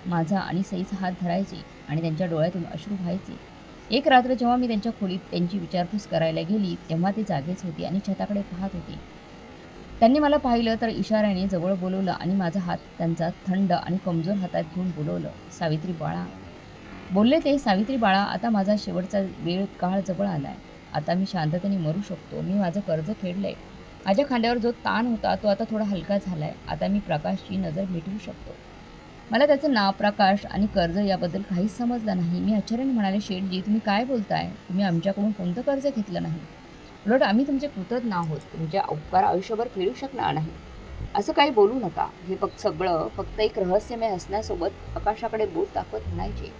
माझा आणि सईचा हात धरायचे आणि त्यांच्या डोळ्यातून अश्रू व्हायचे. एक रात्र जेव्हा मी त्यांच्या खोलीत त्यांची विचारपूस करायला गेली तेव्हा ते जागेच होते आणि छताकडे पाहत होते. त्यांनी मला पाहिलं तर इशाऱ्याने जवळ बोलवलं आणि माझा हात त्यांचा थंड आणि कमजोर हातात घेऊन बोलवलं, "सावित्री बाळा." बोलले ते, "सावित्री बाळा, आता माझा शेवटचा काळ जवळ आलाय. आता मी शांततेने मरू शकतो. मी माझं कर्ज फेडलंय. माझ्या खांद्यावर जो ताण होता तो आता थोडा हलका झालाय. आता मी प्रकाशची नजर मिटवू शकतो." मला त्याचं नाव, प्रकाश आणि कर्ज याबद्दल काहीच समजलं नाही. मी आश्चर्याने म्हणाले, "शेठजी, तुम्ही काय बोलताय? तुम्ही आमच्याकडून कोणतं कर्ज घेतलं नाही. उलट आम्ही तुमचे कृतज्ञ आहोत. तुमचे उपकार आयुष्यभर फेडू शकणार नाही. असं काही बोलू नका." हे सगळं फक्त एक रहस्यमय हसण्यासोबत प्रकाशाकडे बोट दाखवत म्हणायचे,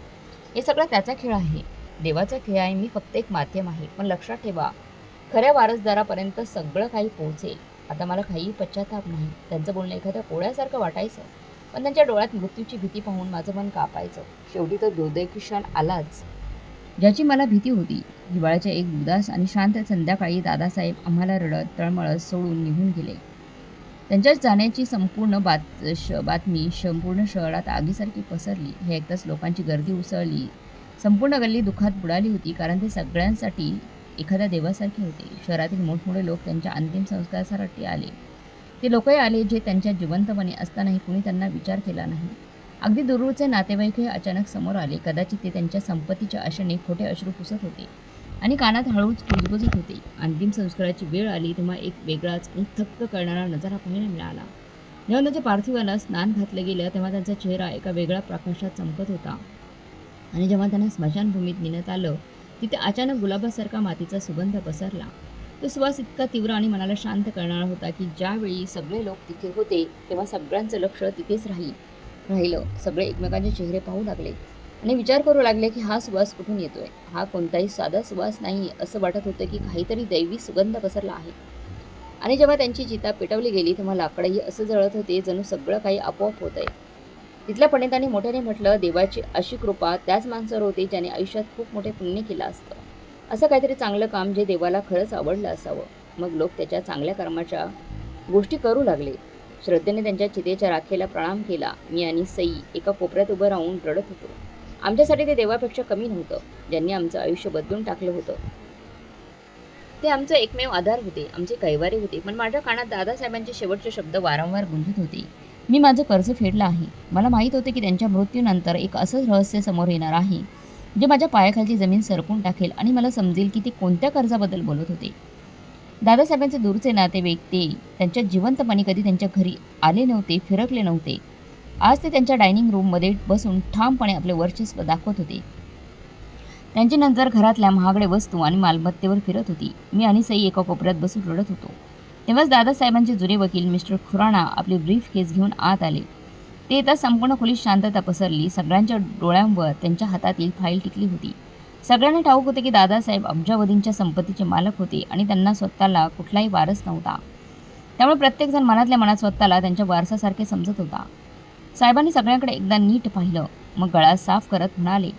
"हे सगळं त्याचा खेळ आहे. देवाचा खेळ आहे. मी फक्त एक माध्यम आहे. पण लक्षात ठेवा, खऱ्या वारसदारापर्यंत सगळं काही पोहोचेल. आता मला काहीही पश्चाताप नाही." त्यांचं बोलणं एखाद्या कोड्यासारखं वाटायचं. पण त्यांच्या डोळ्यात मृत्यूची भीती पाहून माझं मन कापायचं. शेवटी तो दुर्दैवी क्षण आलाच, ज्याची मला भीती होती. हिवाळ्याच्या एक उदास आणि शांत संध्याकाळी दादासाहेब आम्हाला रडत तळमळत सोडून निघून गेले. त्यांच्या जाण्याची संपूर्ण बातमी संपूर्ण शहरात आगीसारखी पसरली. हे ऐकताच लोकांची गर्दी उसळली. संपूर्ण गल्ली दुःखात बुडाली होती, कारण ते सगळ्यांसाठी एखाद्या देवासारखे होते. शहरातील मोठमोठे लोक त्यांच्या अंतिम संस्कारासाठी आले. ते लोकही आले जे त्यांच्या जिवंतपणी असतानाही कुणी त्यांना विचार केला नाही. अगदी दूरचे नातेवाईकही अचानक समोर आले. कदाचित ते त्यांच्या संपत्तीच्या आशेने खोटे अश्रू पुसत होते आणि कानात हळूच कुजबुजत होते. अंतिम संस्काराची वेळ आली तेव्हा एक वेगळाच आणि थक्क करणारा नजारा पाहायला मिळाला. जेव्हा त्यांच्या पार्थिवाला स्नान घातलं गेलं तेव्हा त्यांचा चेहरा एका वेगळ्या प्रकाशात चमकत होता आणि जेव्हा त्यांना स्मशानभूमीत नेण्यात आलं तिथे अचानक गुलाबासारखा मातीचा सुगंध पसरला. तो सुवास इतका तीव्र आणि मनाला शांत करणारा होता की ज्यावेळी सगळे लोक तिथे होते तेव्हा सगळ्यांचं लक्ष तिथेच राहिलं. सगळे एकमेकांचे चेहरे पाहू लागले आणि विचार करू लागले की हा सुवास कुठून येतोय. हा कोणताही साधा सुवास नाही. असं वाटत होतं की काहीतरी दैवी सुगंध पसरला आहे. आणि जेव्हा त्यांची चिता पेटवली गेली तेव्हा लाकडंही असं जळत होते जणू सगळं काही आपोआप होत आहे. तिथल्या पंडितांनी मोठ्याने म्हटलं, देवाची अशी कृपा त्याच माणसावर होते ज्याने आयुष्यात खूप मोठे पुण्य केलं असतं. असं काहीतरी चांगलं काम जे देवाला खरंच आवडलं असावं. मग लोक त्याच्या चांगल्या कर्माच्या गोष्टी करू लागले. श्रद्धेने त्यांच्या चितेच्या राखेला प्रणाम केला. मी आणि सई एका कोपऱ्यात उभं राहून रडत होतो. आमच्यासाठी ते देवापेक्षा कमी नव्हतं. ज्यांनी आमचं आयुष्य बदलून टाकलं होतं. ते आमचं एकमेव आधार होते, आमचे कैवारी होते. पण माझ्या कानात दादासाहेबांचे शेवटचे शब्द वारंवार गुंजत होते. मी माझं कर्ज फेडलं आहे. मला माहीत होते की त्यांच्या मृत्यूनंतर एक असं रहस्य समोर येणार आहे जे माझ्या पायाखालची जमीन सरकून टाकेल आणि मला समजेल की ते कोणत्या कर्जाबद्दल बोलत होते. दादासाहेबांचे दूरचे नातेवाईक ते त्यांच्या जिवंतपणी कधी त्यांच्या घरी आले नव्हते, फिरकले नव्हते. आज ते त्यांच्या डायनिंग रूममध्ये बसून ठामपणे आपले वर्चस्व दाखवत होते. त्यांची नजर घरातल्या महागड्या वस्तू आणि मालमत्तेवर फिरत होती. मी आणि सई एका कोपऱ्यात बसून रडत होतो. तेव्हाच दादासाहेबांचे जुने वकील मिस्टर खुराणा आपली ब्रीफ केस घेऊन आत आले. ते येताच संपूर्ण खोलीत शांतता पसरली. सगळ्यांच्या डोळ्यांवर त्यांच्या हातातील फाईल टिकली होती. सगळ्यांना ठाऊक होते की दादासाहेब अब्जावधींच्या संपत्तीचे मालक होते आणि त्यांना स्वतःला कुठलाही वारस नव्हता. त्यामुळे प्रत्येकजण मनातल्या मनात स्वतःला त्यांच्या वारसासारखे समजत होता. साहेबांनी सगळ्यांकडे एकदा नीट पाहिलं. मग गळा साफ करत म्हणाले,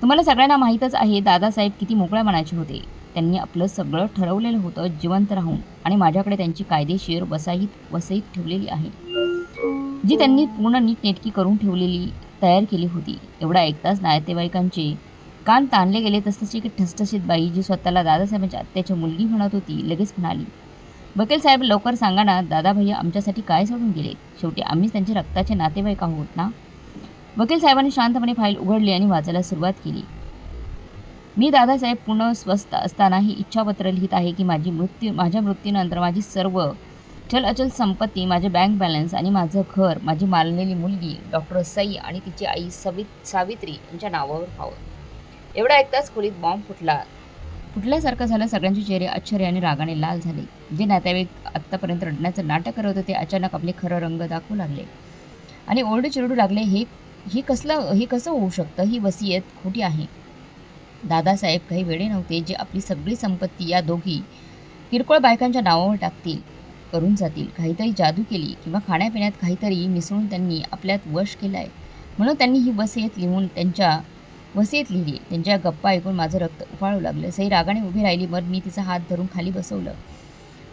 तुम्हाला सगळ्यांना माहीतच आहे दादासाहेब किती मोकळ्या मनाचे होते. त्यांनी आपलं सगळं ठरवलेलं होतं जिवंत राहून, आणि माझ्याकडे त्यांची कायदेशीर वसईत ठेवलेली आहे जी त्यांनी पूर्ण नीटनेटकी करून तयार केली होती. एवढा ऐकताच नातेवाईकांचे कान ताणले गेले. तसतशी एक ठसठशीत बाई जी स्वतःला दादासाहेबांच्या आत्याची मुलगी म्हणत होती लगेच म्हणाली, वकील साहेब लवकर सांगा ना, दादा भैया आमच्यासाठी काय सोडून गेले? शेवटी आम्हीच त्यांचे रक्ताचे नातेवाईक आहोत ना. वकील साहेबांनी शांतपणे फाईल उघडली आणि वाचायला सुरुवात केली. मी दादासाहेब पूर्ण स्वस्थ असताना ही इच्छापत्र लिहित आहे की माझ्या मृत्यूनंतर माझी सर्व चल अचल संपत्ती, माझे बँक बॅलन्स आणि माझं घर, माझी मारलेली मुलगी डॉक्टर सई आणि तिची आई सावित्री यांच्या नावावर व्हावं. एवढा ऐकताच खोलीत बॉम्ब फुटल्यासारखं झालं. सगळ्यांचे चेहरे आश्चर्य आणि रागाने लाल झाले. जे नातेवाईक आत्तापर्यंत रडण्याचं नाटक करत होते ते अचानक आपले खरं रंग दाखवू लागले आणि ओरडू चिरडू लागले, हे कसं होऊ शकतं? ही वसियत खोटी आहे. दादासाहेब काही वेडे नव्हते जे आपली सगळी संपत्ती या दोघी किरकोळ बायकांच्या नावावर करून जातील. काहीतरी जादू केली किंवा खाण्यापिण्यात काहीतरी मिसळून त्यांनी आपल्यात वश केलाय, म्हणून त्यांनी ही वसियत लिहिली. त्यांच्या गप्पा ऐकून माझं रक्त उफाळू लागलं. सई रागाने उभी राहिली. मग मी तिचा हात धरून खाली बसवलं.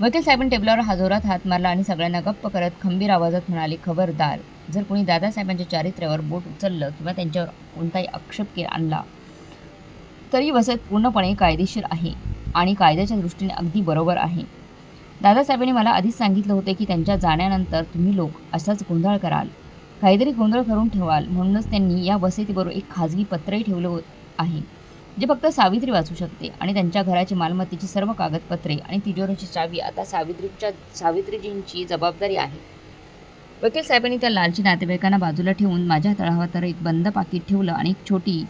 वकील साहेबांनी टेबलावर जोरात हात मारला आणि सगळ्यांना गप्प करत खंबीर आवाजात म्हणाले, खबरदार, जर कोणी दादासाहेबांच्या चारित्र्यावर बोट उचललं किंवा त्यांच्यावर कोणताही आक्षेप आणला तरी वसत पूर्णपणे कायदेशीर आहे आणि कायद्याच्या दृष्टीने अगदी बरोबर आहे. दादासाहेबांनी मला आधीच सांगितलं होतं की त्यांच्या जाण्यानंतर तुम्ही लोक असाच गोंधळ कराल, काहीतरी गोंधळ करून ठेवाल. म्हणूनच त्यांनी या वसतिबरोबर एक खाजगी पत्रही ठेवलं आहे जे फक्त सावित्री वाचू शकते, आणि त्यांच्या घराची मालमत्तेची सर्व कागदपत्रे आणि तिजोरीची चावी आता सावित्रीजींची जबाबदारी आहे. वकील साहेबांनी त्या लालची नातेवाईकांना बाजूला ठेवून माझ्या तळहावर एक बंद पाकिट ठेवलं आणि एक छोटी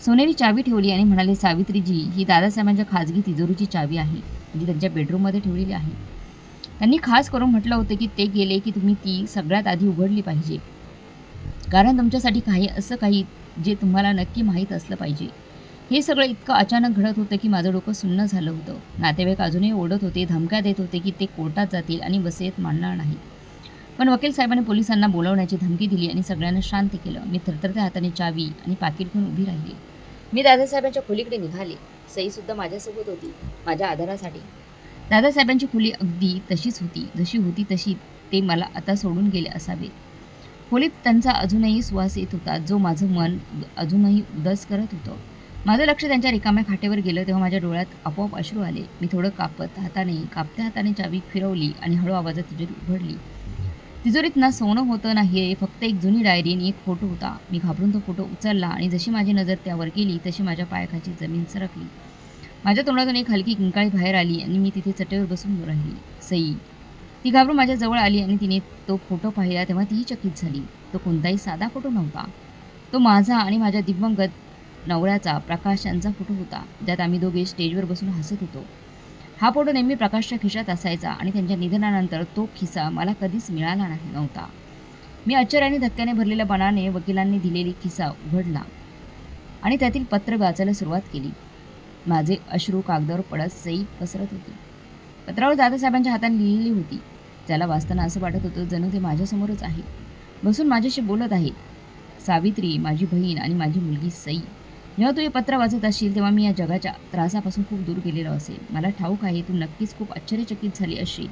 सोनेरी चावी ठेवली आणि म्हणाले, सावित्रीजी, ही दादासाहेबांच्या खाजगी तिजोरीची चावी आहे जी त्यांच्या बेडरूममध्ये ठेवलेली आहे. त्यांनी खास करून म्हटलं होतं की ते गेले की तुम्ही ती सगळ्यात आधी उघडली पाहिजे, कारण तुमच्यासाठी काही जे तुम्हाला नक्की माहीत असलं पाहिजे. हे सगळं इतकं अचानक घडत होतं की माझं डोकं सुन्न झालं होतं. नातेवाईक अजूनही ओरडत होते, धमक्या देत होते की ते कोर्टात जातील आणि वसियत मांडणार नाही. पण वकील साहेबांनी पोलिसांना बोलावण्याची धमकी दिली आणि सगळ्यांना शांत केलं. मी थरथरत्या हाताने चावी आणि पाकीट घेऊन उभी राहिली. मी दादासाहेबांच्या खोलीकडे निघाले. सईसुद्धा माझ्यासोबत होती, माझ्या आधारासाठी. दादासाहेबांची खोली अगदी तशीच होती, जशी होती तशी ते मला आता सोडून गेले असावेत. खोलीत त्यांचा अजूनही सुवास येत होता, जो माझं मन अजूनही उदास करत होतं. माझं लक्ष त्यांच्या रिकाम्या खाटेवर गेलं तेव्हा माझ्या डोळ्यात आपोआप अश्रू आले. मी थोडं कापत्या हाताने चावी फिरवली आणि हळू आवाजात तिजोरी उघडली. तिजोरीत ना सोनं होतं ना हिरे, फक्त एक जुनी डायरी आणि एक फोटो होता. मी घाबरून तो फोटो उचलला आणि जशी माझी नजर त्यावर गेली तशी माझ्या पायाखालची जमीन सरकली. माझ्या तोंडातून एक हलकी किंकाळी बाहेर आली आणि मी तिथे चटईवर बसून राहिली. सई. ती घाबरून माझ्या जवळ आली आणि तिने तो फोटो पाहिला तेव्हा तीही चकित झाली. तो कोणताही साधा फोटो नव्हता. तो माझा आणि माझ्या दिवंगत नवऱ्याचा, प्रकाश यांचा फोटो होता, ज्यात आम्ही दोघे स्टेजवर बसून हसत होतो. हा फोटो नेहमी प्रकाशच्या खिशात असायचा आणि त्यांच्या निधनानंतर तो खिसा मला कधीच मिळाला नव्हता. मी आश्चर्याने धक्क्याने भरलेल्या मनाने वकिलांनी दिलेली खिसा उघडला आणि त्यातील पत्र वाचायला सुरुवात केली. माझे अश्रू कागदावर पडत सई पसरत होती. पत्रावर दादासाहेबांच्या हाताने लिहिलेली होती. त्याला वाचताना असं वाटत होतं जणू ते माझ्यासमोरच आहे, बसून माझ्याशी बोलत आहे. सावित्री, माझी बहीण आणि माझी मुलगी सई. जेव्हा तू हे पत्र वाचत असशील तेव्हा मी या जगाच्या त्रासापासून खूप दूर गेलेलो असेल. मला ठाऊक आहे तू नक्कीच खूप आश्चर्यचकित झाली असशील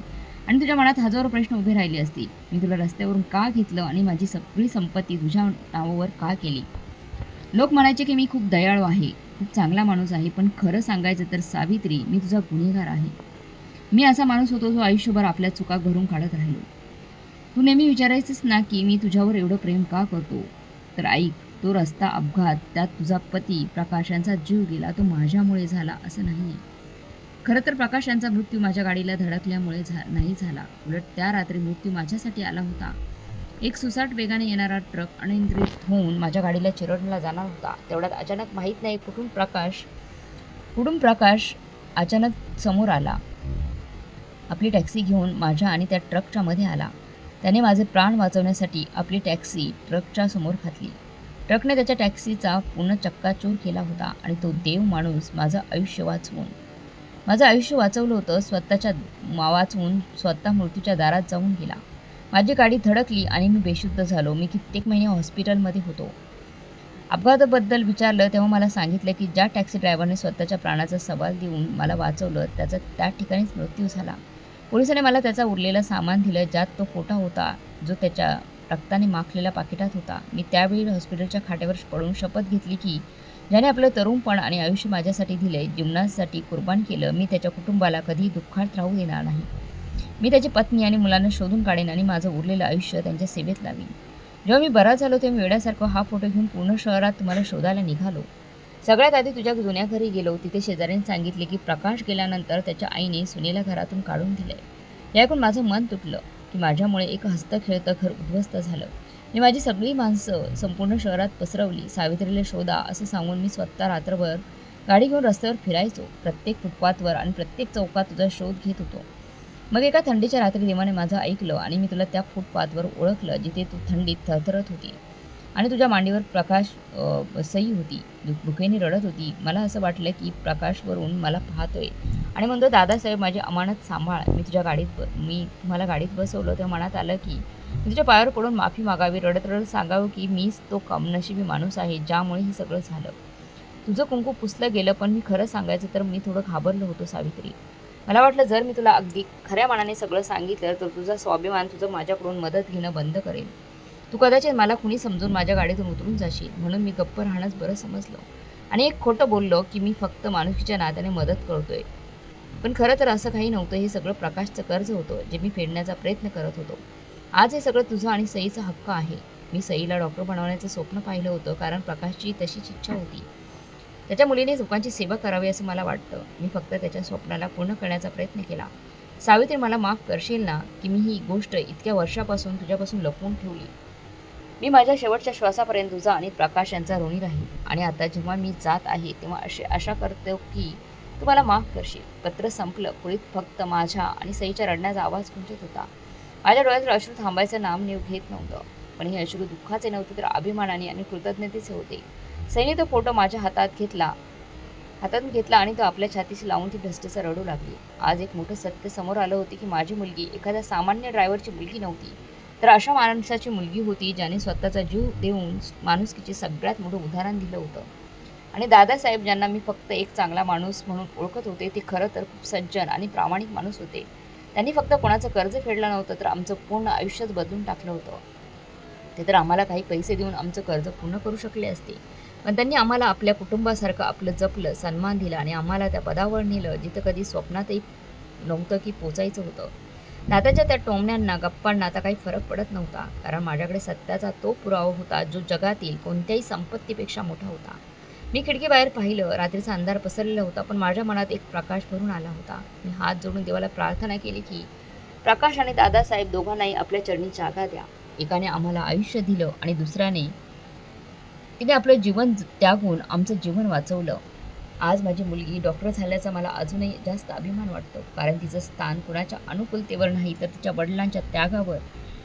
आणि तुझ्या मनात हजारो प्रश्न उभे राहिले असतील. मी तुला रस्त्यावरून का घेतलं आणि माझी सगळी संपत्ती तुझ्या नावावर का केली? लोक म्हणायचे की मी खूप दयाळू आहे, खूप चांगला माणूस आहे, पण खरं सांगायचं तर सावित्री, मी तुझा गुन्हेगार आहे. मी असा माणूस होतो जो आयुष्यभर आपल्या चुका भरून काढत राहिलो. तू नेहमी विचारायचंच ना की मी तुझ्यावर एवढं प्रेम का करतो? तर ऐक, तो रस्ता अपघात, त्यात तुझा पती प्रकाश यांचा जीव गेला, तो माझ्यामुळे झाला असं नाही. खरं तर प्रकाश यांचा मृत्यू माझ्या गाडीला धडकल्यामुळे नाही झाला. उलट त्या रात्री मृत्यू माझ्यासाठी आला होता. एक सुसाट वेगाने येणारा ट्रक अनियंत्रित होऊन माझ्या गाडीला चिरडला जाणार होता. तेवढ्यात अचानक माहीत नाही कुठून प्रकाश अचानक समोर आला. आपली टॅक्सी घेऊन माझ्या आणि त्या ट्रकच्या मध्ये आला. त्याने माझे प्राण वाचवण्यासाठी आपली टॅक्सी ट्रकच्या समोर घातली. ट्रकने त्याच्या टॅक्सीचा पूर्ण चक्काचूर केला होता आणि तो देव माणूस माझं आयुष्य वाचवलं होतं. वाचवून स्वतः मृत्यूच्या दारात जाऊन गेला. माझी गाडी धडकली आणि मी बेशुद्ध झालो. मी कित्येक महिने हॉस्पिटलमध्ये होतो. अपघाताबद्दल विचारलं तेव्हा मला सांगितलं की ज्या टॅक्सी ड्रायव्हरने स्वतःच्या प्राणाचा सवाल देऊन मला वाचवलं त्याचा त्या ठिकाणीच मृत्यू झाला. पोलिसांनी मला त्याचा उरलेला सामान दिलं, ज्यात तो फोटा होता जो त्याच्या रक्ताने माखलेल्या पाकिटात होता. मी त्यावेळी हॉस्पिटलच्या खाटेवर पडून शपथ घेतली की ज्याने आपलं तरुणपण आणि आयुष्य माझ्यासाठी दिले, जीवनासाठी कुर्बान केलं, मी त्याच्या कुटुंबाला कधीही दुःखात राहू देणार नाही. मी त्याची पत्नी आणि मुलांना शोधून काढेन आणि माझं उरलेलं आयुष्य त्यांच्या सेवेत लावीन. जेव्हा मी बरा झालो तेव्हा वेड्यासारखं हा फोटो घेऊन पूर्ण शहरात तुम्हाला शोधायला निघालो. सगळ्यात आधी तुझ्या जुन्या घरी गेलो. तिथे शेजाऱ्यांनी सांगितले की प्रकाश गेल्यानंतर त्याच्या आईने सुनेला घरातून काढून दिले. हे ऐकून माझं मन तुटलं की माझ्यामुळे एक हसतं खेळतं घर उद्ध्वस्त झालं. मी माझी सगळी माणसं संपूर्ण शहरात पसरवली. सावित्रीला शोधा असं सांगून मी स्वतः रात्रभर गाडी घेऊन रस्त्यावर फिरायचो. प्रत्येक फुटपाथवर आणि प्रत्येक चौकात तुझा शोध घेत होतो. मग एका थंडीच्या रात्री देवाने माझं ऐकलं आणि मी तुला त्या फुटपाथवर ओळखलं, जिथे तू थंडीत थरथरत होती आणि तुझ्या मांडीवर प्रकाश सई होती, भुकेने रडत होती. मला असं वाटलं की प्रकाशवरून मला पाहतोय आणि म्हणतो, दादासाहेब माझी अमानत सांभाळ. मी तुम्हाला गाडीत बसवलं तेव्हा मनात आलं की मी तुझ्या पायावर पडून माफी मागावी, रडत रडत सांगावं की मीच तो कमनशिबी माणूस आहे ज्यामुळे हे सगळं झालं. तुझं कुंकू पुसलं गेलं, पण मी खरं सांगायचं तर मी थोडं घाबरलो होतो सावित्री. मला वाटलं जर मी तुला अगदी खऱ्या मनाने सगळं सांगितलं तर तुझा स्वाभिमान तुझं माझ्याकडून मदत घेणं बंद करेल. तू कदाचित मला कुणी समजून माझ्या गाडीतून उतरून जाशील, म्हणून मी गप्प राहणंच बरं समजलं आणि एक खोटं बोललो की मी फक्त माणुसकीच्या नात्याने मदत करतोय. पण खरं तर असं काही नव्हतं. हे सगळं प्रकाशचं कर्ज होतं जे मी फेडण्याचा प्रयत्न करत होतो. आज हे सगळं तुझं आणि सईचा हक्क आहे. मी सईला डॉक्टर बनवण्याचं स्वप्न पाहिलं होतं कारण प्रकाशची तशीच इच्छा होती. त्याच्या मुलीने लोकांची सेवा करावी असं मला वाटतं. मी फक्त त्याच्या स्वप्नाला पूर्ण करण्याचा प्रयत्न केला. सावित्री, मला माफ करशील ना की मी ही गोष्ट इतक्या वर्षापासून तुझ्यापासून लपवून ठेवली. मी माझ्या शेवटच्या श्वासापर्यंत तुझा आणि प्रकाश यांचा ऋणी राहील आणि आता जेव्हा मी जात आहे तेव्हा आशा करतो की तू मला माफ करशील. पत्र संपलं. खोलीत फक्त माझ्या आणि सईच्या रडण्याचा आवाज गुंजत होता. माझ्या डोळ्यातील अश्रू थांबायचं नाम घेत नव्हतं. पण हे अश्रू दुःखाचे नव्हते तर अभिमानाने आणि कृतज्ञतेचे होते. सईने तो फोटो माझ्या हातात घेतला आणि तो आपल्या छातीशी लावून ती ढसढस रडू लागली. आज एक मोठं सत्य समोर आलं होते की माझी मुलगी एखाद्या सामान्य ड्रायव्हरची मुलगी नव्हती, तर अशा माणसाची मुलगी होती ज्याने स्वतःचा जीव देऊन माणुसकीचे सगळ्यात मोठं उदाहरण दिलं होतं. आणि दादासाहेब ज्यांना मी फक्त एक चांगला माणूस म्हणून ओळखत होते, ते खरं तर खूप सज्जन आणि प्रामाणिक माणूस होते. त्यांनी फक्त कोणाचं कर्ज फेडलं नव्हतं, तर आमचं पूर्ण आयुष्यच बदलून टाकलं होतं. ते तर आम्हाला काही पैसे देऊन आमचं कर्ज पूर्ण करू शकले असते, पण त्यांनी आम्हाला आपल्या कुटुंबासारखं आपलं जपलं, सन्मान दिला आणि आम्हाला त्या पदावर नेलं जिथं कधी स्वप्नातही नव्हतं की पोचायचं होतं. दादाच्या त्या टोमण्यांना, गप्पांना आता काही फरक पडत नव्हता, कारण माझ्याकडे सत्याचा तो पुरावा होता जो जगातील कोणत्याही संपत्तीपेक्षा मोठा होता. मी खिडकीबाहेर पाहिलं. रात्रीचा अंधार पसरलेला होता, पण माझ्या मनात एक प्रकाश भरून आला होता. मी हात जोडून देवाला प्रार्थना केली की प्रकाश आणि दादासाहेब दोघांनाही आपल्या चरणी जागा द्या. एकाने आम्हाला आयुष्य दिलं आणि दुसऱ्याने तिने आपलं जीवन त्यागून आमचं जीवन वाचवलं. आज माझी मुलगी डॉक्टर झाल्याचा मला अजूनही जास्त अभिमान वाटतो, कारण तिचं स्थान कुणाच्या अनुकूलतेवर नाही, तर तिच्या वडिलांच्या त्यागावर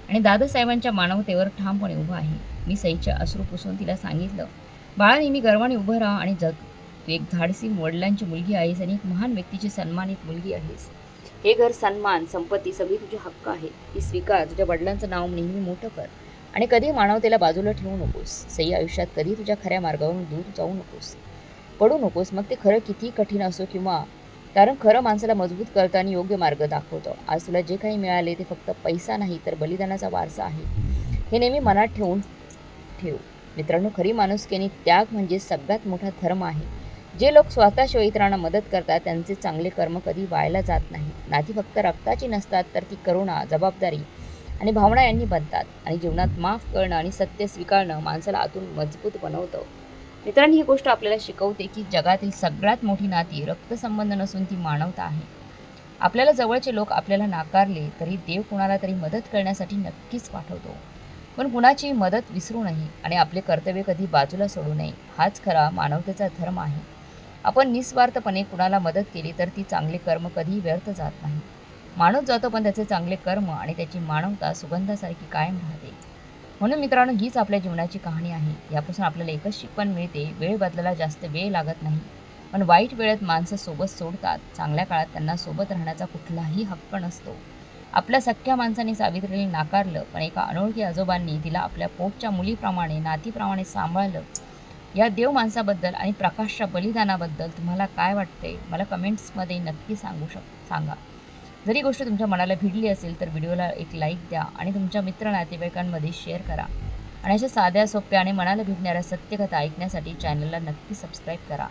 आणि दादासाहेबांच्या मानवतेवर ठामपणे उभं आहे. मी सईचे अश्रू पुसून तिला सांगितलं, बाळा, नेहमी गर्वाने उभं राहा आणि जग. तू एक धाडसी वडिलांची मुलगी आहेस आणि एक महान व्यक्तीची सन्मानित मुलगी आहेस. हे घर, सन्मान, संपत्ती सगळी तुझे हक्क आहेत. ती स्वीकार. तुझ्या वडिलांचं नाव नेहमी मोठं कर आणि कधी मानवतेला बाजूला ठेवू नकोस. सई, आयुष्यात कधी तुझ्या खऱ्या मार्गावरून दूर जाऊ नकोस, पडू नकोस. मग ते खरं किती कठीण असो किंवा, कारण खरं माणसाला मजबूत करतं आणि योग्य मार्ग दाखवतं. आज तुला जे काही मिळाले ते फक्त पैसा नाही, तर बलिदानाचा वारसा आहे. हे नेहमी मनात ठेव. मित्रांनो, खरी माणुसकी आणि त्याग म्हणजे सगळ्यात मोठा धर्म आहे. जे लोक स्वतःशिवाय इतरांना मदत करतात त्यांचे चांगले कर्म कधी वायाला जात नाही. नाती फक्त रक्ताची नसतात, तर ती करुणा, जबाबदारी आणि भावना यांनी बनतात. आणि जीवनात माफ करणं आणि सत्य स्वीकारणं माणसाला आतून मजबूत बनवतं. मित्रांनी, ही गोष्ट आपल्याला शिकवते की जगातील सगळ्यात मोठी नाती रक्तसंबंध नसून ती मानवता आहे. आपल्याला जवळचे लोक आपल्याला नाकारले तरी देव कुणाला तरी मदत करण्यासाठी नक्कीच पाठवतो. पण कुणाची मदत विसरू नये आणि आपले कर्तव्य कधी बाजूला सोडू नये. हाच खरा मानवतेचा धर्म आहे. आपण निस्वार्थपणे कुणाला मदत केली तर ती चांगले कर्म कधीही व्यर्थ जात नाही. माणूस जातो, पण त्याचे चांगले कर्म आणि त्याची मानवता सुगंधासारखी कायम राहते. म्हणून मित्रांनो, हीच आपल्या जीवनाची कहाणी आहे. यापासून आपल्याला एकच शिकवण मिळते, वेळ बदलायला जास्त वेळ लागत नाही, पण वाईट वेळेत माणसं सोबत सोडतात. चांगल्या काळात त्यांना सोबत राहण्याचा कुठलाही हक्क नसतो. आपल्या सख्ख्या माणसाने सावित्रीला नाकारलं, पण एका अनोळखी आजोबांनी तिला आपल्या पोटच्या मुलीप्रमाणे, नातीप्रमाणे सांभाळलं. या देव माणसाबद्दल आणि प्रकाशच्या बलिदानाबद्दल तुम्हाला काय वाटते, मला कमेंट्समध्ये नक्की सांगा. जरी गोष्ट तुमच्या मनाला भिडली असेल तर व्हिडिओला एक लाईक द्या आणि तुमच्या मित्र नातेवाईकांमध्ये शेअर करा. आणि अशा साध्या, सोप्या आणि मनाला भिडणाऱ्या सत्यकथा ऐकण्यासाठी चॅनलला नक्की सबस्क्राईब करा.